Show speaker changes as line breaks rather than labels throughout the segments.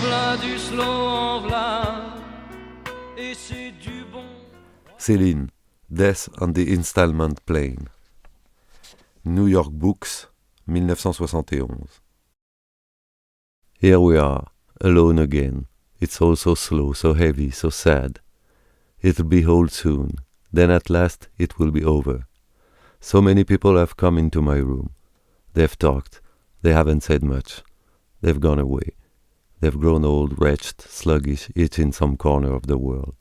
v'là du slow, en v'là, et c'est du bon.
Céline, Death on the Installment Plane. New York Books, 1971. Here we are, alone again. It's all so slow, so heavy, so sad. It'll be whole soon. Then at last it will be over. So many people have come into my room. They've talked. They haven't said much. They've gone away. They've grown old, wretched, sluggish, each in some corner of the world.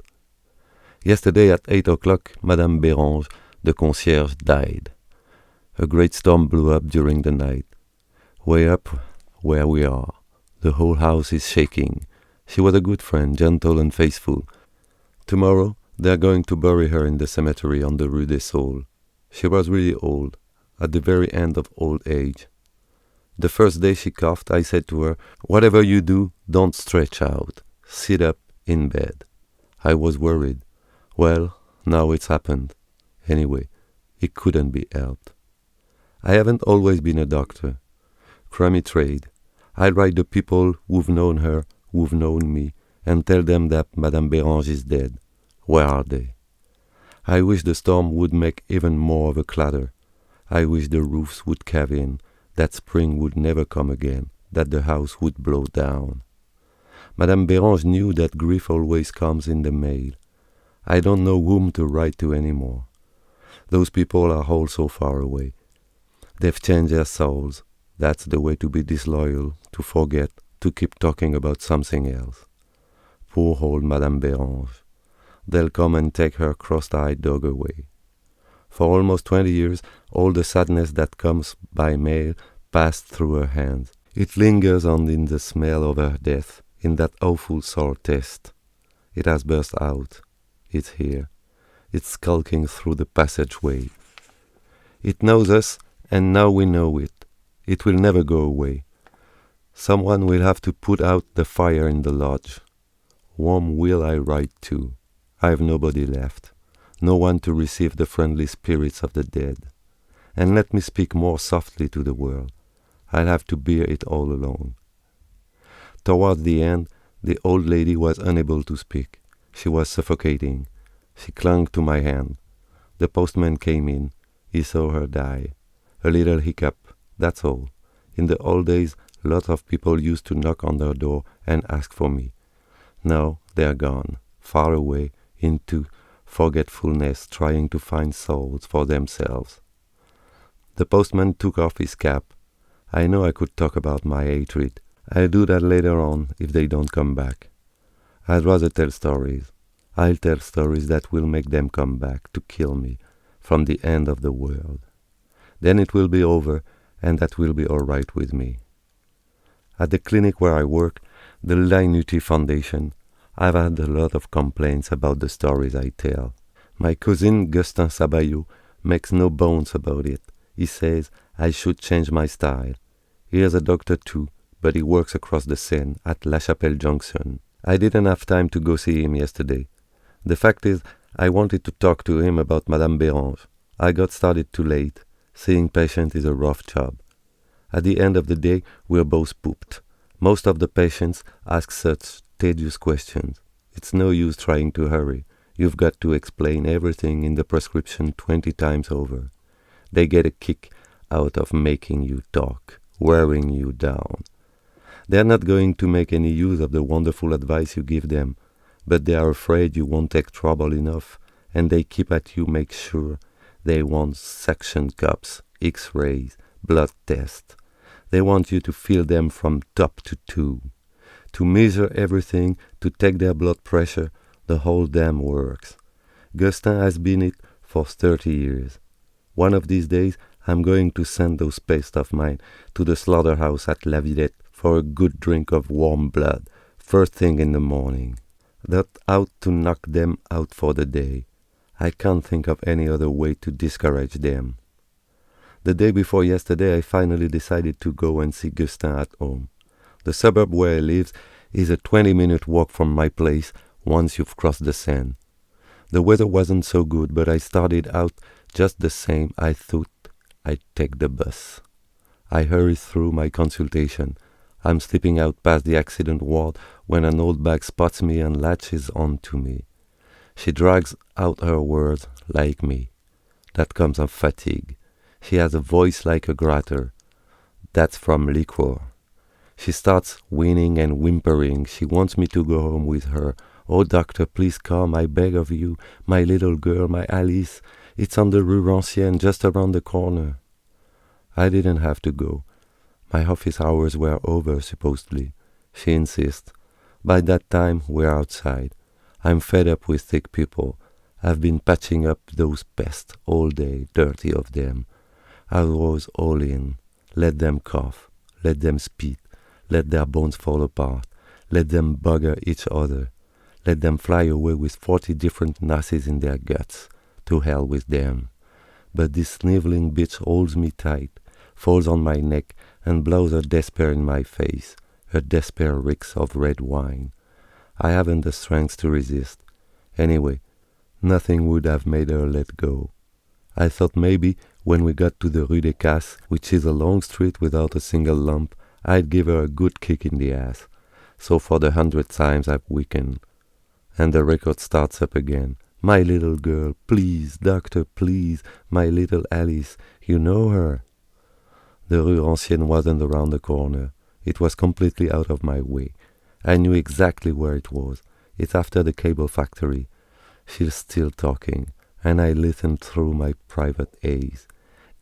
Yesterday at 8 o'clock, Madame Bérange, the concierge, died. A great storm blew up during the night. Way up where we are, the whole house is shaking. She was a good friend, gentle and faithful. Tomorrow, they are going to bury her in the cemetery on the Rue des Saules. She was really old, at the very end of old age. The first day she coughed, I said to her, "Whatever you do, don't stretch out. Sit up in bed." I was worried. Well, now it's happened. Anyway, it couldn't be helped. I haven't always been a doctor. Crummy trade. I write the people who've known her, who've known me, and tell them that Madame Bérange is dead. Where are they? I wish the storm would make even more of a clatter. I wish the roofs would cave in, that spring would never come again, that the house would blow down. Madame Bérange knew that grief always comes in the mail. I don't know whom to write to anymore. Those people are all so far away. They've changed their souls. That's the way to be disloyal, to forget, to keep talking about something else. Poor old Madame Bérange. They'll come and take her cross-eyed dog away. For almost 20 years, all the sadness that comes by mail passed through her hands. It lingers on in the smell of her death, in that awful sour taste. It has burst out. It's here. It's skulking through the passageway. It knows us, and now we know it. It will never go away. Someone will have to put out the fire in the lodge. Whom will I write to? I have nobody left. No one to receive the friendly spirits of the dead. And let me speak more softly to the world. I'll have to bear it all alone. Towards the end, the old lady was unable to speak. She was suffocating. She clung to my hand. The postman came in. He saw her die. A little hiccup, that's all. In the old days, lots of people used to knock on their door and ask for me. Now they're gone, far away, into forgetfulness, trying to find souls for themselves. The postman took off his cap. I know I could talk about my hatred. I'll do that later on if they don't come back. I'd rather tell stories. I'll tell stories that will make them come back to kill me from the end of the world. Then it will be over, and that will be all right with me. At the clinic where I work, the Linutri Foundation, I've had a lot of complaints about the stories I tell. My cousin Gustin Sabayou makes no bones about it. He says I should change my style. He is a doctor too, but he works across the Seine at La Chapelle Junction. I didn't have time to go see him yesterday. The fact is, I wanted to talk to him about Madame Bérange. I got started too late. Seeing patients is a rough job. At the end of the day, we're both pooped. Most of the patients ask such tedious questions. It's no use trying to hurry. You've got to explain everything in the prescription 20 times over. They get a kick out of making you talk, wearing you down. They're not going to make any use of the wonderful advice you give them, but they are afraid you won't take trouble enough, and they keep at you, make sure. They want suction cups, X-rays, blood tests. They want you to feel them from top to toe, to measure everything, to take their blood pressure, the whole damn works. Gustin has been it for 30 years. One of these days, I'm going to send those pastes of mine to the slaughterhouse at La Villette for a good drink of warm blood, first thing in the morning. That ought to knock them out for the day. I can't think of any other way to discourage them. The day before yesterday, I finally decided to go and see Gustin at home. The suburb where he lives is a 20-minute walk from my place once you've crossed the Seine. The weather wasn't so good, but I started out just the same. I thought I'd take the bus. I hurried through my consultation. I'm slipping out past the accident ward when an old bag spots me and latches on to me. She drags out her words like me. That comes of fatigue. She has a voice like a gratter. That's from liquor. She starts whining and whimpering. She wants me to go home with her. Oh, doctor, please come, I beg of you. My little girl, my Alice. It's on the Rue Rancienne, just around the corner. I didn't have to go. My office hours were over, supposedly. She insists. By that time, we're outside. I'm fed up with sick people. I've been patching up those pests all day, dirty of them. I was all in. Let them cough. Let them spit. Let their bones fall apart. Let them bugger each other. Let them fly away with 40 different nasties in their guts. To hell with them. But this sniveling bitch holds me tight, falls on my neck, and blows her despair in my face. Her despair reeks of red wine. I haven't the strength to resist. Anyway, nothing would have made her let go. I thought maybe when we got to the Rue des Casses, which is a long street without a single lump, I'd give her a good kick in the ass. So for the 100th times I've weakened. And the record starts up again. My little girl, please, doctor, please, my little Alice, you know her. The Rue Rancienne wasn't around the corner. It was completely out of my way. I knew exactly where it was. It's after the cable factory. She's still talking, and I listened through my private haze.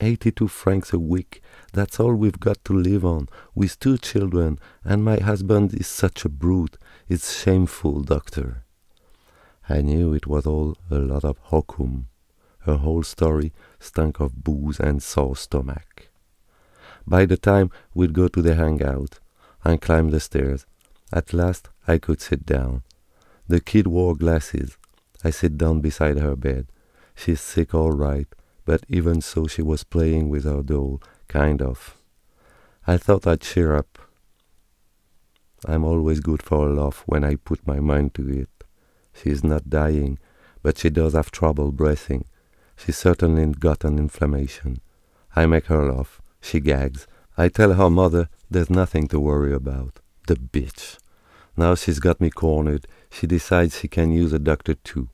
82 francs a week, that's all we've got to live on, with 2 children, and my husband is such a brute. It's shameful, doctor. I knew it was all a lot of hokum. Her whole story stunk of booze and sore stomach. By the time we'd go to the hangout, I climbed the stairs. At last I could sit down. The kid wore glasses. I sit down beside her bed. She's sick all right, but even so she was playing with her doll, kind of. I thought I'd cheer up. I'm always good for a laugh when I put my mind to it. She is not dying, but she does have trouble breathing. She certainly got an inflammation. I make her laugh. She gags. I tell her mother there's nothing to worry about. The bitch. Now she's got me cornered. She decides she can use a doctor too.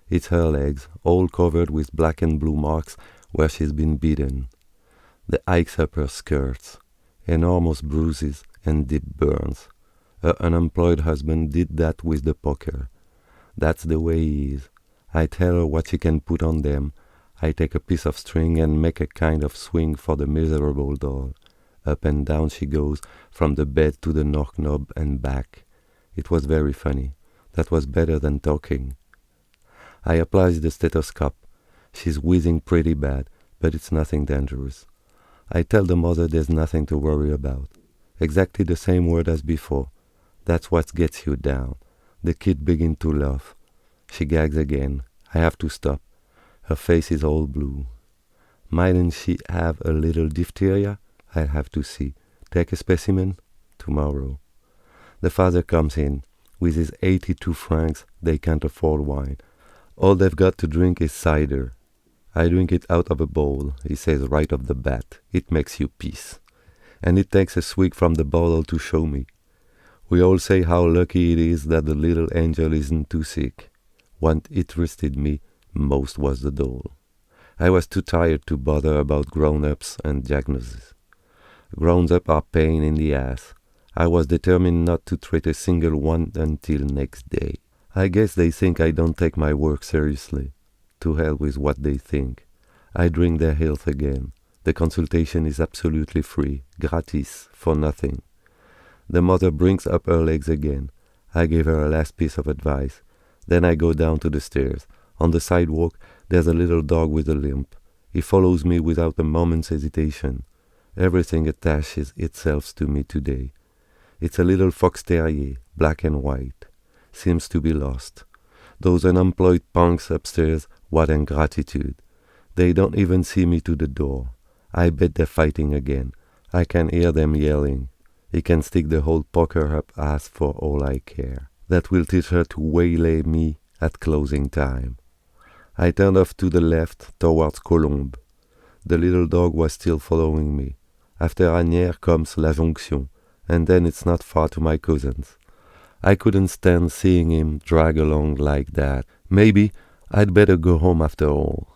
It's her legs, all covered with black and blue marks where she's been beaten. The hikes up her skirts. Enormous bruises and deep burns. Her unemployed husband did that with the poker. That's the way he is. I tell her what she can put on them. I take a piece of string and make a kind of swing for the miserable doll. Up and down she goes, from the bed to the knob and back. It was very funny. That was better than talking. I apply the stethoscope. She's wheezing pretty bad, but it's nothing dangerous. I tell the mother there's nothing to worry about. Exactly the same word as before. That's what gets you down. The kid begins to laugh. She gags again. I have to stop. Her face is all blue. Mightn't she have a little diphtheria? I'll have to see. Take a specimen? Tomorrow. The father comes in. With his 82 francs, they can't afford wine. All they've got to drink is cider. I drink it out of a bowl, he says right off the bat. It makes you piss. And it takes a swig from the bottle to show me. We all say how lucky it is that the little angel isn't too sick. What interested me most was the doll. I was too tired to bother about grown-ups and diagnoses. Grown-ups are pain in the ass. I was determined not to treat a single one until next day. I guess they think I don't take my work seriously. To hell with what they think. I drink their health again. The consultation is absolutely free, gratis, for nothing. The mother brings up her legs again. I give her a last piece of advice. Then I go down to the stairs. On the sidewalk, there's a little dog with a limp. He follows me without a moment's hesitation. Everything attaches itself to me today. It's a little fox terrier, black and white. Seems to be lost. Those unemployed punks upstairs, what ingratitude. They don't even see me to the door. I bet they're fighting again. I can hear them yelling. He can stick the whole poker-up ass for all I care. That will teach her to waylay me at closing time. I turned off to the left towards Colombe. The little dog was still following me. After Asnières comes La Jonction, and then it's not far to my cousin's. I couldn't stand seeing him drag along like that. Maybe I'd better go home after all.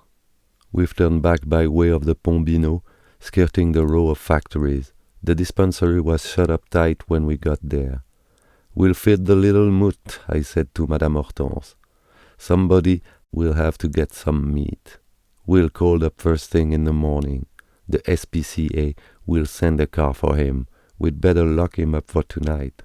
We've turned back by way of the Pont Binot, skirting the row of factories. The dispensary was shut up tight when we got there. We'll feed the little mout, I said to Madame Hortense. Somebody will have to get some meat. We'll call up first thing in the morning. The SPCA will send a car for him. We'd better lock him up for tonight.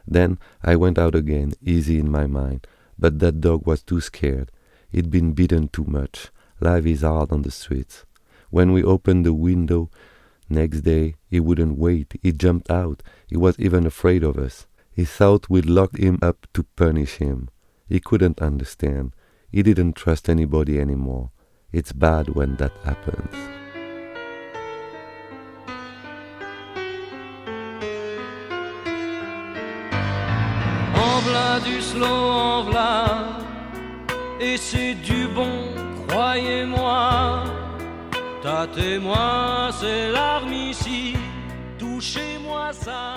Then I went out again, easy in my mind, but that dog was too scared. He'd been beaten too much. Life is hard on the streets. When we opened the window next day, he wouldn't wait. He jumped out. He was even afraid of us. He thought we'd locked him up to punish him. He couldn't understand. He didn't trust anybody anymore. It's bad when that happens.
En v'là du slow, en v'là, et c'est du bon, croyez-moi. Tâtez-moi, c'est l'arme ici, touchez-moi ça.